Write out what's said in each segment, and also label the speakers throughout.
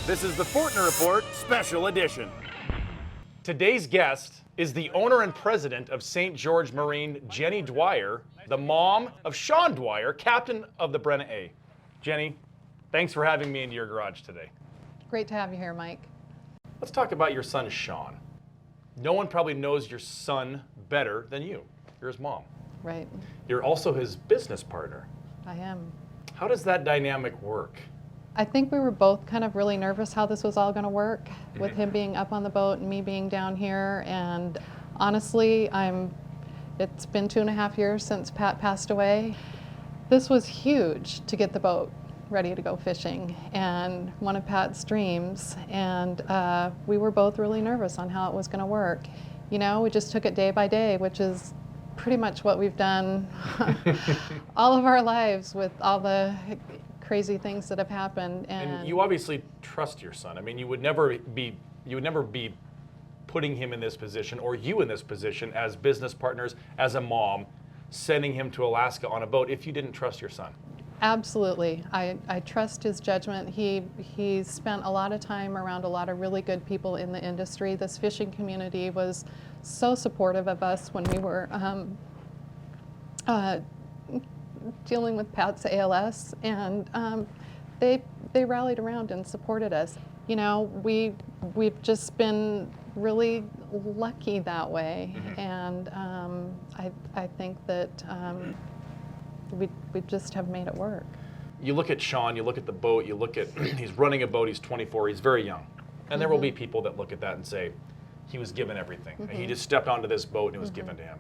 Speaker 1: This is the Fourtner Report Special Edition. Today's guest is the owner and president of St. George Marine, Jenny Dwyer, the mom of Sean Dwyer, captain of the Brenna A. Jenny, thanks for having me into your garage today.
Speaker 2: Great to have you here, Mike.
Speaker 1: Let's talk about your son, Sean. No one probably knows your son better than you. You're his mom.
Speaker 2: Right.
Speaker 1: You're also his business partner.
Speaker 2: I am.
Speaker 1: How does that dynamic work?
Speaker 2: I think we were both kind of really nervous how this was all going to work, with him being up on the boat and me being down here. And honestly, it's been 2.5 years since Pat passed away. This was huge to get the boat ready to go fishing, and one of Pat's dreams. And we were both really nervous on how it was going to work. You know, we just took it day by day, which is pretty much what we've done all of our lives with all the crazy things that have happened.
Speaker 1: And you obviously trust your son. I mean, you would never be putting him in this position, or you in this position as business partners, as a mom, sending him to Alaska on a boat if you didn't trust your son.
Speaker 2: Absolutely. I trust his judgment. He spent a lot of time around a lot of really good people in the industry. This fishing community was so supportive of us when we were dealing with Pat's ALS, and they rallied around and supported us. You know, we've just been really lucky that way, and I think that we just have made it work.
Speaker 1: You look at Sean, you look at the boat, you look at, he's running a boat, he's 24, he's very young. And there will be people that look at that and say, he was given everything. And he just stepped onto this boat and it was given to him.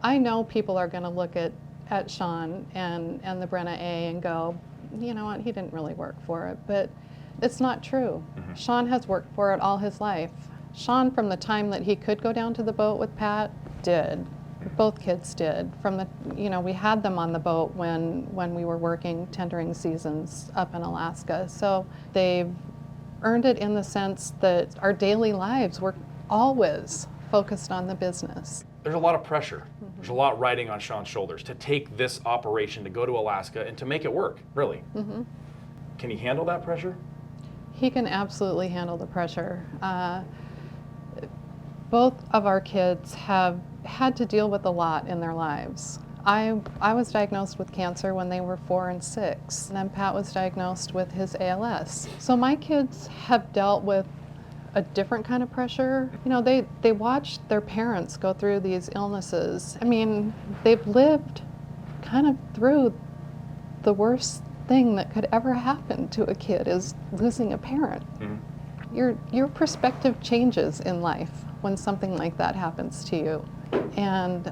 Speaker 2: I know people are going to look at Sean and the Brenna A and go, you know what, he didn't really work for it. But it's not true. Sean has worked for it all his life. Sean, from the time that he could go down to the boat with Pat, did. Both kids did. From the, you know, we had them on the boat when we were working tendering seasons up in Alaska. So they've earned it in the sense that our daily lives were always focused on the business.
Speaker 1: There's a lot of pressure. There's a lot riding on Sean's shoulders to take this operation, to go to Alaska and to make it work, really. Can he handle that pressure?
Speaker 2: He can absolutely handle the pressure. Both of our kids have had to deal with a lot in their lives. I was diagnosed with cancer when they were 4 and 6, and then Pat was diagnosed with his ALS. So my kids have dealt with a different kind of pressure. You know, they watched their parents go through these illnesses. I mean, they've lived kind of through the worst thing that could ever happen to a kid, is losing a parent. Your perspective changes in life when something like that happens to you. And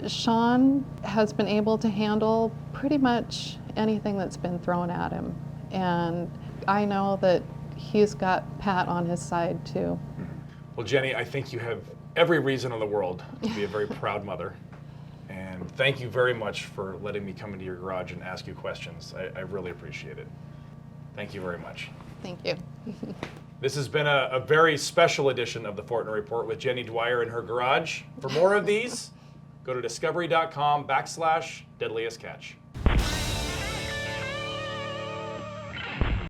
Speaker 2: Sean has been able to handle pretty much anything that's been thrown at him. And I know that he's got Pat on his side too.
Speaker 1: Well, Jenny, I think you have every reason in the world to be a very proud mother. And thank you very much for letting me come into your garage and ask you questions. I really appreciate it. Thank you very much.
Speaker 2: Thank you.
Speaker 1: This has been a very special edition of the Fourtner Report with Jenny Dwyer in her garage. For more of these, go to discovery.com/deadliest catch.